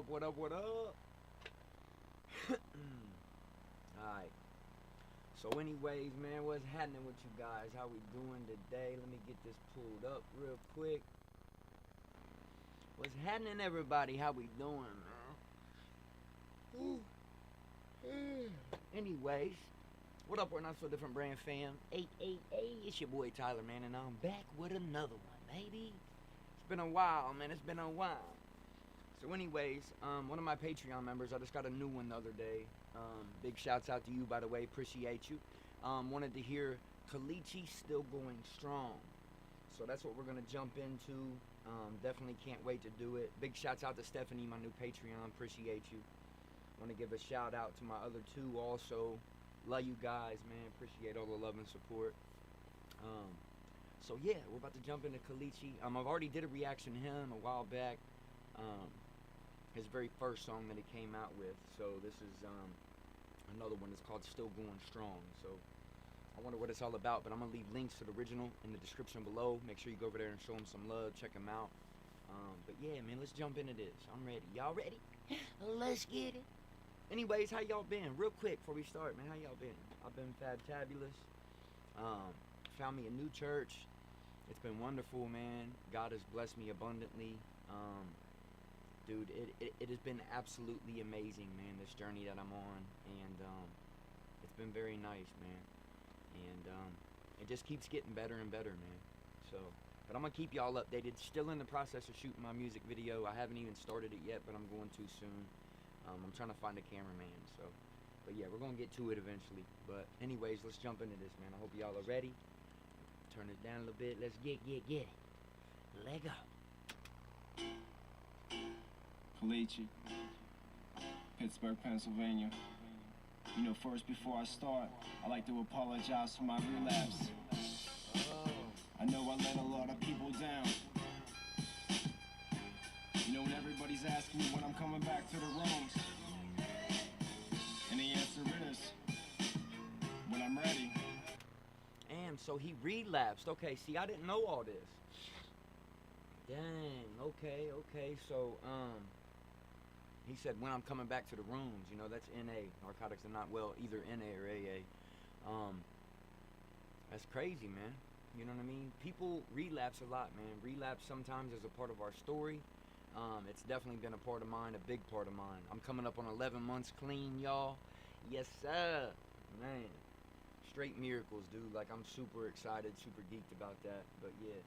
up, what up, what up? Alright. So anyways, man, what's happening with you guys? How we doing today? Let me get this pulled up real quick. What's happening, everybody? How we doing, man? Anyways, what up, we're not so different brand fam. 888, it's your boy Tyler, man, and I'm back with another one, baby. It's been a while, man, it's been a while. So anyways, one of my Patreon members, I just got a new one the other day. Big shouts out to you, by the way, appreciate you. Wanted to hear Colicchie Still Going Strong. So that's what we're going to jump into. Definitely can't wait to do it. Big shouts out to Stephanie, my new Patreon, appreciate you. Want to give a shout out to my other two also. Love you guys, man, appreciate all the love and support. So yeah, we're about to jump into Colicchie. I've already did a reaction to him a while back. His very first song that he came out with. So this is another one that's called Still Going Strong. So I wonder what it's all about, but I'm gonna leave links to the original in the description below. Make sure you go over there and show him some love, check him out. But yeah, man, let's jump into this. I'm ready. Y'all ready? Let's get it. Anyways, how y'all been? Real quick before we start, man, how y'all been? I've been fantabulous. Found me a new church. It's been wonderful, man. God has blessed me abundantly. Dude, it has been absolutely amazing, man, this journey that I'm on. And it's been very nice, man. And it just keeps getting better and better, man. So, but I'm going to keep y'all updated. Still in the process of shooting my music video. I haven't even started it yet, but I'm going to soon. I'm trying to find a cameraman, so. But yeah, we're going to get to it eventually. But anyways, let's jump into this, man. I hope y'all are ready. Turn it down a little bit. Let's get it. Let go. Colicchie, Pittsburgh, Pennsylvania. You know, first, before I start, I like to apologize for my relapse. I know I let a lot of people down. You know, when everybody's asking me when I'm coming back to the rooms, and the answer is, when I'm ready. Damn, so he relapsed. Okay, see, I didn't know all this. Dang, okay, so, he said, when I'm coming back to the rooms, you know, that's NA. Narcotics are not, well, either NA or AA. That's crazy, man. You know what I mean? People relapse a lot, man. Relapse sometimes is a part of our story. It's definitely been a part of mine, a big part of mine. I'm coming up on 11 months clean, y'all. Yes, sir. Man. Straight miracles, dude. Like, I'm super excited, super geeked about that. But, yeah.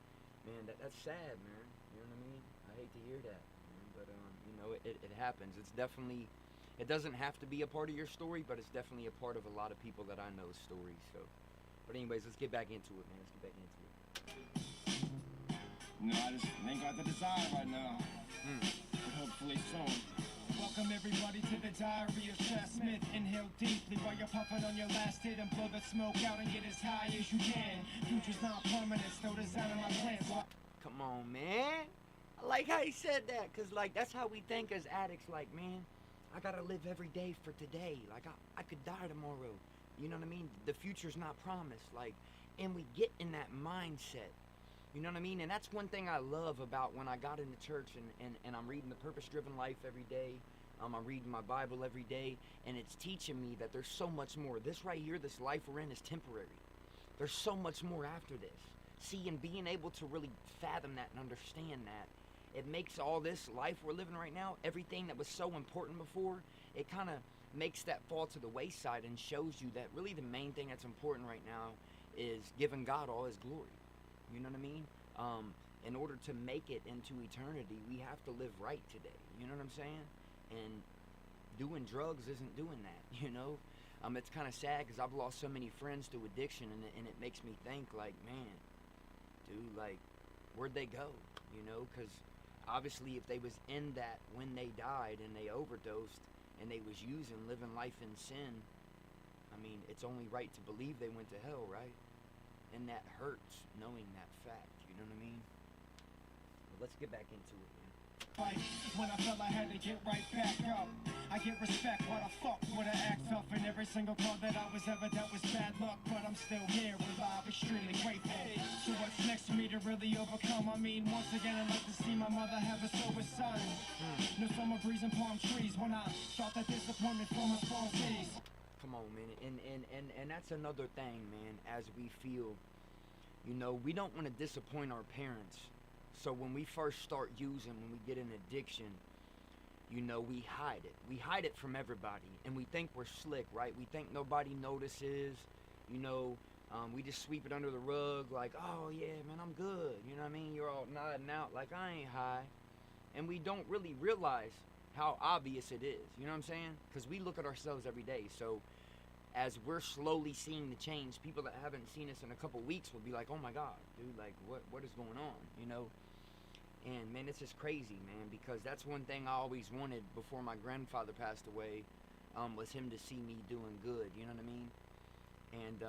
Man, that's sad, man. You know what I mean? I hate to hear that. But, you know, it happens. It's definitely, it doesn't have to be a part of your story, but it's definitely a part of a lot of people that I know's stories, so. But anyways, let's get back into it, man. Let's get back into it. No, I just ain't got the desire right now. But hopefully soon. Welcome everybody to the diary of Chad Smith. Inhale deeply while you're puffing on your last hit and blow the smoke out and get as high as you can. Future's not permanent, still designing my plans. Come on, man. I like how he said that, because, like, that's how we think as addicts. Like, man, I gotta live every day for today. Like, I could die tomorrow. You know what I mean? The future's not promised. Like, and we get in that mindset. You know what I mean? And that's one thing I love about when I got into church and I'm reading The Purpose-Driven Life every day. I'm reading my Bible every day, and it's teaching me that there's so much more. This right here, this life we're in, is temporary. There's so much more after this. See, and being able to really fathom that and understand that, it makes all this life we're living right now, everything that was so important before, it kind of makes that fall to the wayside and shows you that really the main thing that's important right now is giving God all his glory. You know what I mean? In order to make it into eternity, we have to live right today. You know what I'm saying? And doing drugs isn't doing that, you know? It's kind of sad because I've lost so many friends to addiction, and it makes me think, like, man, dude, like, where'd they go? You know, because obviously if they was in that when they died and they overdosed and they was living life in sin, I mean, it's only right to believe they went to hell, right? And that hurts, knowing that fact, you know what I mean? Well, let's get back into it, man. When I felt I had to get right back up, I get respect. Why the fuck would I act tough? In every single call that I was ever dealt was bad luck, but I'm still here, alive, extremely grateful. So what what's next for me to really overcome. I mean, once again, I'd like to see my mother have a sober son. No summer breeze and palm trees when I felt that disappointment from my small cities. Come on, man. And that's another thing, man, as we feel, you know, we don't want to disappoint our parents. So when we first start using, when we get an addiction, you know, we hide it. We hide it from everybody. And we think we're slick, right? We think nobody notices. You know, we just sweep it under the rug like, oh, yeah, man, I'm good. You know what I mean? You're all nodding out like, I ain't high. And we don't really realize how obvious it is. You know what I'm saying? Because we look at ourselves every day. So as we're slowly seeing the change, people that haven't seen us in a couple weeks will be like, oh, my God, dude, like, what is going on? You know? And, man, it's just crazy, man, because that's one thing I always wanted before my grandfather passed away, was him to see me doing good, you know what I mean? And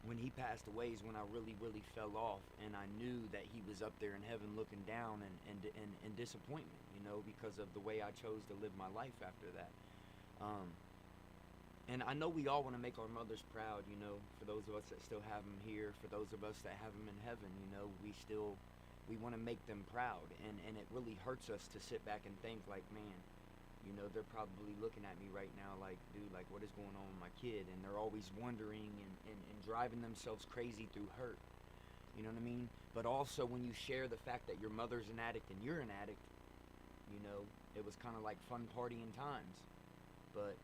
when he passed away is when I really, really fell off, and I knew that he was up there in heaven looking down and disappointment, you know, because of the way I chose to live my life after that. And I know we all want to make our mothers proud, you know, for those of us that still have them here, for those of us that have them in heaven, you know, we want to make them proud, and it really hurts us to sit back and think like, man, you know, they're probably looking at me right now like, dude, like, what is going on with my kid? And they're always wondering and driving themselves crazy through hurt, you know what I mean? But also when you share the fact that your mother's an addict and you're an addict, you know, it was kind of like fun partying times, but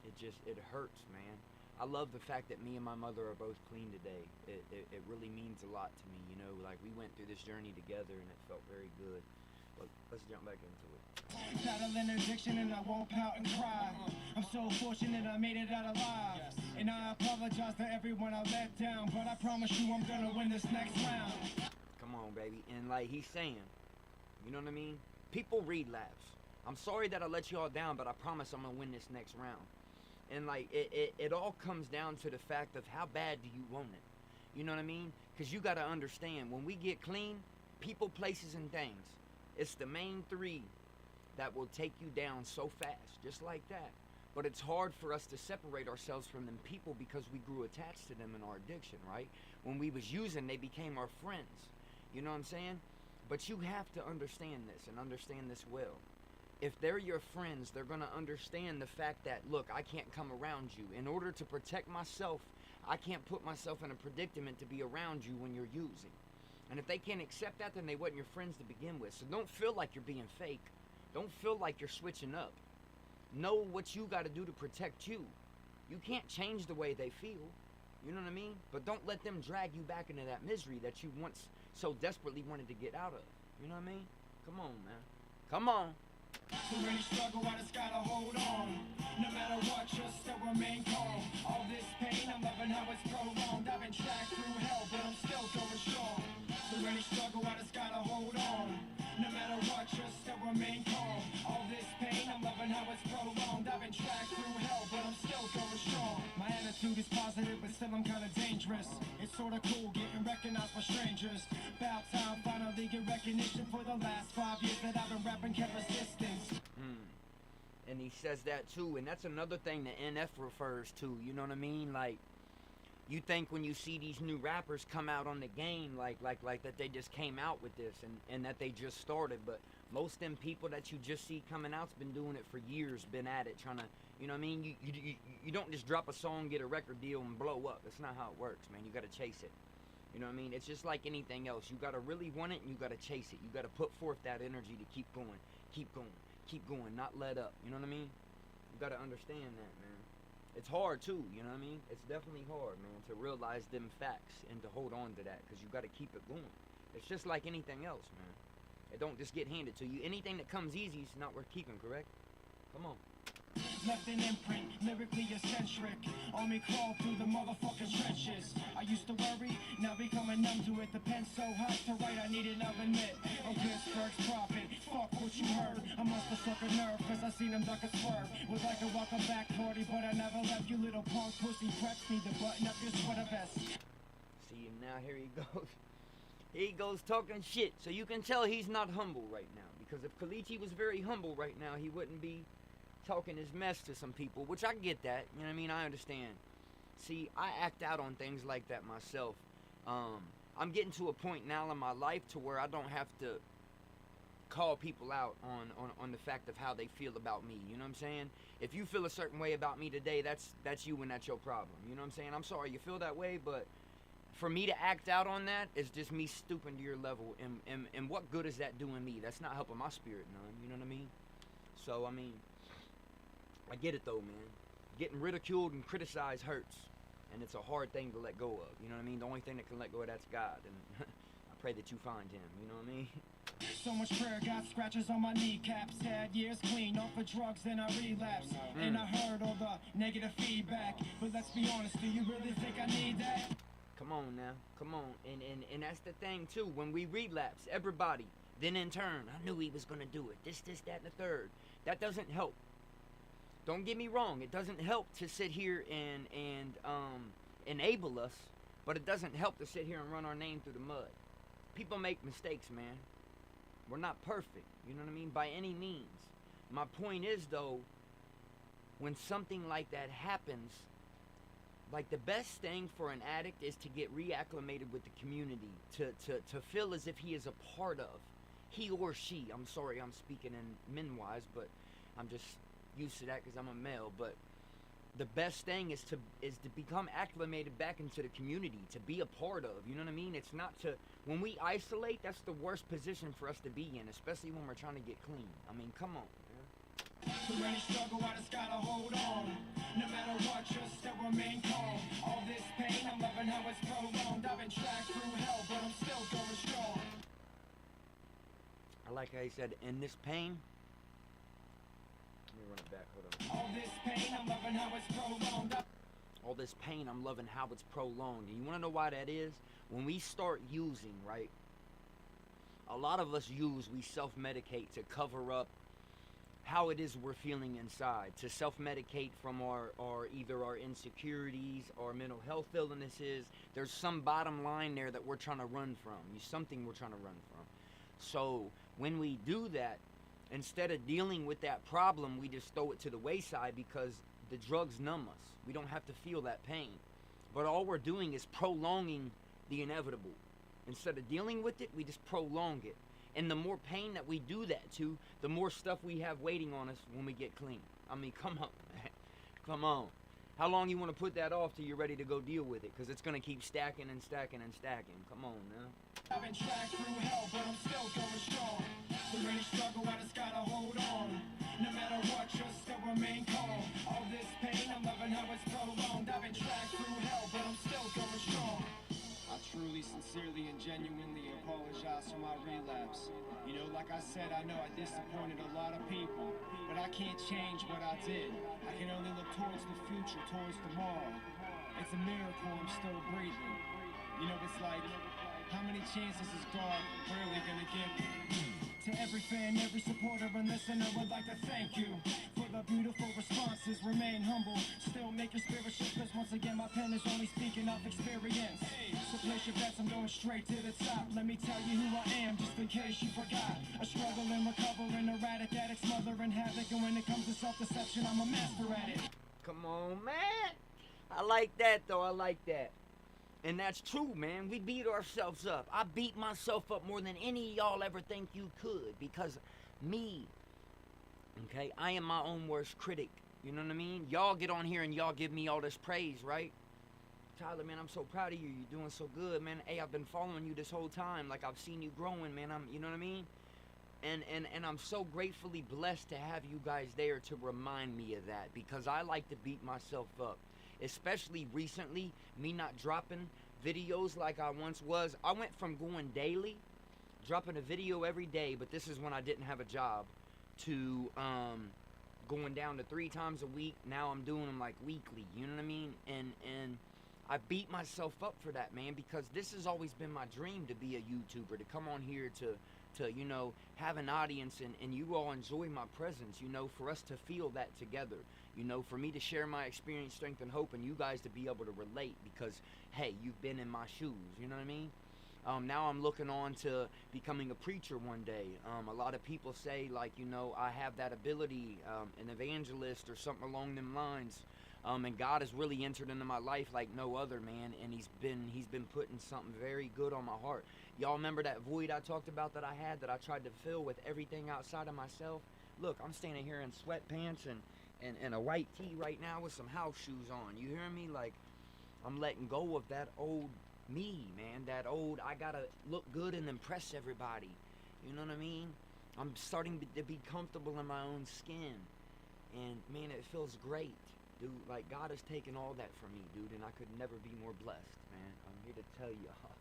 it hurts, man. I love the fact that me and my mother are both clean today. It really means a lot to me, you know, like we went through this journey together and it felt very good. But let's jump back into it. Battling addiction and I won't pout and cry. I'm so fortunate I made it out alive. And I apologize to everyone I let down, but I promise you I'm gonna win this next round. Come on, baby. And like he's saying, you know what I mean? People relapse. I'm sorry that I let you all down, but I promise I'm gonna win this next round. And like it all comes down to the fact of how bad do you want it. You know what I mean? Because you got to understand, when we get clean, people, places, and things, it's the main three that will take you down so fast, just like that. But it's hard for us to separate ourselves from them people because we grew attached to them in our addiction, right? When we was using, they became our friends. You know what I'm saying? But you have to understand this and understand this well. If they're your friends, they're going to understand the fact that, look, I can't come around you. In order to protect myself, I can't put myself in a predicament to be around you when you're using. And if they can't accept that, then they wasn't your friends to begin with. So don't feel like you're being fake. Don't feel like you're switching up. Know what you got to do to protect you. You can't change the way they feel. You know what I mean? But don't let them drag you back into that misery that you once so desperately wanted to get out of. You know what I mean? Come on, man. Come on. Through any struggle, I just gotta hold on. No matter what, just still remain calm. All this pain, I'm loving how it's prolonged. I've been tracked through hell, but I'm still going strong. Through any struggle, I just gotta hold on. No matter what, just still remain calm. All this pain, I'm loving how it's prolonged. I've been tracked through hell, but I'm still going strong. My attitude is positive, but still I'm kinda dangerous. It's sorta cool getting recognized by strangers. About time finally get recognition for the last 5 years that I've been rapping, kept resistance. And he says that too, and that's another thing that NF refers to, you know what I mean? Like, you think when you see these new rappers come out on the game, like that they just came out with this and that they just started, but most of them people that you just see coming out's been doing it for years, been at it, trying to, you know what I mean? You don't just drop a song, get a record deal, and blow up. That's not how it works, man. You gotta chase it. You know what I mean? It's just like anything else. You gotta really want it, and you gotta chase it. You gotta put forth that energy to keep going, not let up. You know what I mean? You gotta understand that, man. It's hard too, you know what I mean? It's definitely hard, man, to realize them facts and to hold on to that, because you gotta keep it going. It's just like anything else, man. It don't just get handed to you. Anything that comes easy is not worth keeping, correct? Come on. Left an imprint, lyrically eccentric. On me crawl through the motherfucking trenches. I used to worry, now becoming numb to it. The pen's so hot to write, I need another nip. I'm Pittsburgh's prophet, fuck what you heard. I must have struck a nerve, cause I seen him duck a swerve. Was like a welcome back party, but I never left. You little punk pussy preps need to button up your sweater vest. See, now here he goes. He goes talking shit, so you can tell he's not humble right now. Because if Colicchie was very humble right now, he wouldn't be talking his mess to some people, which I get that, you know what I mean? I understand. See, I act out on things like that myself. I'm getting to a point now in my life to where I don't have to call people out on the fact of how they feel about me. You know what I'm saying? If you feel a certain way about me today, that's you and that's your problem. You know what I'm saying? I'm sorry you feel that way, but for me to act out on that is just me stooping to your level. And what good is that doing me? That's not helping my spirit none. You know what I mean? So, I mean, I get it though, man. Getting ridiculed and criticized hurts. And it's a hard thing to let go of. You know what I mean? The only thing that can let go of that's God. And I pray that you find him. You know what I mean? So much prayer got scratches on my kneecaps. Had years clean off of drugs, then I relapsed. And I heard all the negative feedback. But let's be honest, do you really think I need that? Come on now. Come on. And that's the thing too. When we relapse, everybody, then in turn, I knew he was going to do it. This, that, and the third. That doesn't help. Don't get me wrong. It doesn't help to sit here and enable us. But it doesn't help to sit here and run our name through the mud. People make mistakes, man. We're not perfect, you know what I mean, by any means. My point is, though, when something like that happens, like the best thing for an addict is to get reacclimated with the community, to feel as if he is a part of, he or she, I'm sorry I'm speaking in men-wise, but I'm just used to that because I'm a male, but the best thing is to become acclimated back into the community, to be a part of, you know what I mean? It's not to, when we isolate, that's the worst position for us to be in, especially when we're trying to get clean. I mean, come on, man. Through any struggle, I just gotta hold on. No matter what, just still remain calm. All this pain, I'm loving how it's prolonged. I've been tracked through hell, but I'm still going strong. I like how he said, in this pain. Let me run it back, hold on. All this pain, I'm loving how it's prolonged. All this pain, I'm loving how it's prolonged. And you want to know why that is? When we start using, right? A lot of us we self-medicate to cover up how it is we're feeling inside. To self-medicate from either our insecurities, our mental health illnesses. There's some bottom line there that we're trying to run from. Something we're trying to run from. So, when we do that, instead of dealing with that problem, we just throw it to the wayside because the drugs numb us. We don't have to feel that pain. But all we're doing is prolonging the inevitable. Instead of dealing with it, we just prolong it. And the more pain that we do that to, the more stuff we have waiting on us when we get clean. I mean, come on, man. Come on. How long you want to put that off till you're ready to go deal with it? Because it's going to keep stacking and stacking and stacking. Come on now. I've been tracked through hell, but I'm still going strong. Through any struggle, I just gotta hold on. No matter what, just still remain calm. All this pain, I'm loving how it's prolonged. I've been tracked through hell, but I'm still going strong. I truly, sincerely, and genuinely apologize for my relapse. You know, like I said, I know I disappointed a lot of people, but I can't change what I did. I can only look towards the future, towards tomorrow. It's a miracle I'm still breathing. You know, it's like, how many chances is God really gonna give me? To every fan, every supporter and listener, would like to thank you for the beautiful responses. Remain humble, still make your spirit shift, cause once again my pen is only speaking of experience. So place your bets, I'm going straight to the top. Let me tell you who I am, just in case you forgot. A struggle and recovering, erratic addict, smothering havoc. And when it comes to self-deception, I'm a master at it. Come on, man. I like that, though. I like that. And that's true, man. We beat ourselves up. I beat myself up more than any of y'all ever think you could. Because me, okay, I am my own worst critic. You know what I mean? Y'all get on here and y'all give me all this praise, right? Tyler, man, I'm so proud of you. You're doing so good, man. Hey, I've been following you this whole time. Like, I've seen you growing, man. You know what I mean? And I'm so gratefully blessed to have you guys there to remind me of that. Because I like to beat myself up. Especially recently, me not dropping videos like I once was. I went from going daily, dropping a video every day, but this is when I didn't have a job, to going down to 3 times a week. Now I'm doing them like weekly, you know what I mean? And I beat myself up for that, man, because this has always been my dream to be a YouTuber, to come on here to you know, have an audience and you all enjoy my presence, you know, for us to feel that together. You know, for me to share my experience, strength, and hope, and you guys to be able to relate because, hey, you've been in my shoes, you know what I mean? Now I'm looking on to becoming a preacher one day. A lot of people say, like, you know, I have that ability, an evangelist or something along them lines. And God has really entered into my life like no other, man. And He's been putting something very good on my heart. Y'all remember that void I talked about that I had, that I tried to fill with everything outside of myself? Look, I'm standing here in sweatpants and a white tee right now with some house shoes on. You hear me? Like, I'm letting go of that old me, man. That old, I gotta look good and impress everybody. You know what I mean? I'm starting to be comfortable in my own skin. And, man, it feels great, dude. Like, God has taken all that from me, dude, and I could never be more blessed, man. I'm here to tell y'all.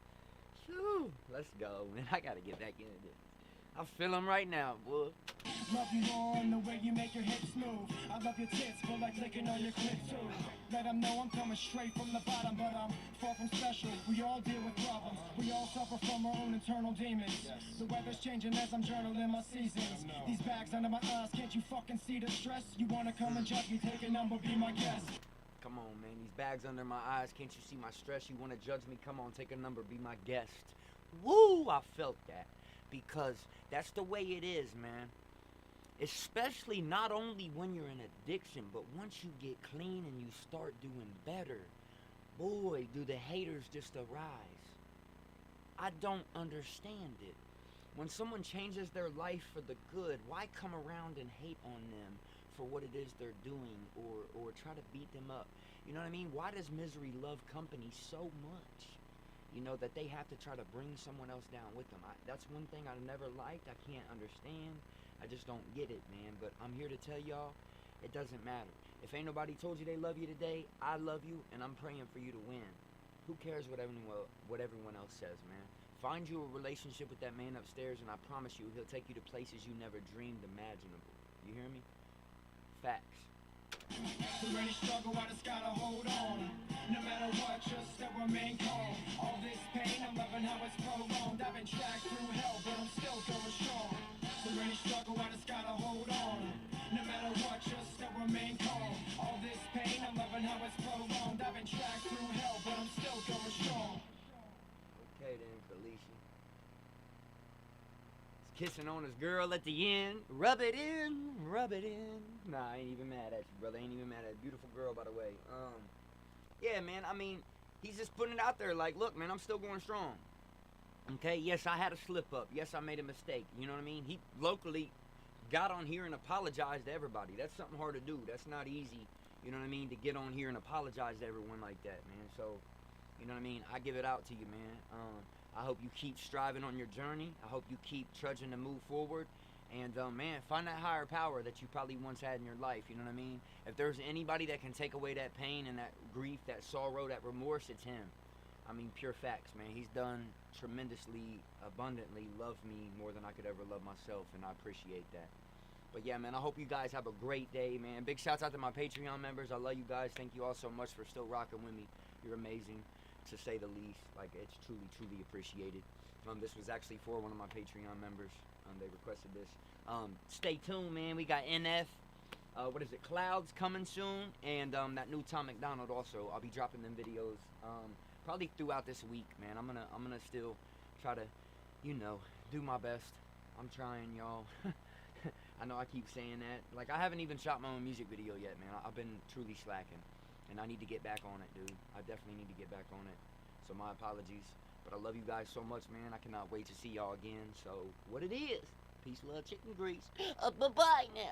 Phew, let's go, man. I gotta get back into this. I feel them right now, boy. Love you on the way you make your hips move. I love your tits, feel like clicking on your clit too. Let them know I'm coming straight from the bottom, but I'm far from special. We all deal with problems. We all suffer from our own internal demons. The weather's changing as I'm journaling my seasons. These bags under my eyes, can't you fucking see the stress? You wanna come and judge me, take a number, be my guest. Come on, man. These bags under my eyes, can't you see my stress? You wanna judge me? Come on, take a number, be my guest. Woo! I felt that. Because that's the way it is, man. Especially not only when you're in addiction, but once you get clean and you start doing better, boy, do the haters just arise. I don't understand it. When someone changes their life for the good, why come around and hate on them for what it is they're doing, or try to beat them up? You know what I mean? Why does misery love company so much? You know, that they have to try to bring someone else down with them. That's one thing I've never liked. I can't understand. I just don't get it, man. But I'm here to tell y'all, it doesn't matter. If ain't nobody told you they love you today, I love you, and I'm praying for you to win. Who cares what everyone else says, man? Find you a relationship with that man upstairs, and I promise you, he'll take you to places you never dreamed imaginable. You hear me? Facts. Through any struggle, I just gotta hold on. No matter what, just still remain calm. All this pain, I'm loving how it's prolonged. I've been tracked through hell, but I'm still going strong. Through any struggle, I just gotta hold on. No matter what, just still remain calm. All this pain, I'm loving how it's prolonged. I've been tracked through hell, but I'm still going strong. Okay then, Colicchie. He's kissing on his girl at the end. Rub it in, rub it in. Nah, I ain't even mad at you, brother. Ain't even mad at you. Beautiful girl, by the way. Yeah, man, I mean, he's just putting it out there like, look, man, I'm still going strong. Okay, yes, I had a slip up. Yes, I made a mistake. You know what I mean? He locally got on here and apologized to everybody. That's something hard to do. That's not easy, you know what I mean, to get on here and apologize to everyone like that, man. So, you know what I mean? I give it out to you, man. I hope you keep striving on your journey. I hope you keep trudging to move forward. And, man, find that higher power that you probably once had in your life, you know what I mean? If there's anybody that can take away that pain and that grief, that sorrow, that remorse, it's him. I mean, pure facts, man. He's done tremendously, abundantly loved me more than I could ever love myself, and I appreciate that. But, yeah, man, I hope you guys have a great day, man. Big shouts out to my Patreon members. I love you guys. Thank you all so much for still rocking with me. You're amazing, to say the least. Like, it's truly, truly appreciated. This was actually for one of my Patreon members. They requested this. Stay tuned, man. We got NF. What is it? Clouds coming soon, and that new Tom McDonald also. I'll be dropping them videos probably throughout this week, man. I'm gonna still try to, you know, do my best. I'm trying, y'all. I know I keep saying that. Like, I haven't even shot my own music video yet, man. I've been truly slacking, and I need to get back on it, dude. I definitely need to get back on it. So my apologies. But I love you guys so much, man. I cannot wait to see y'all again. So, what it is. Peace, love, chicken grease. Bye-bye now.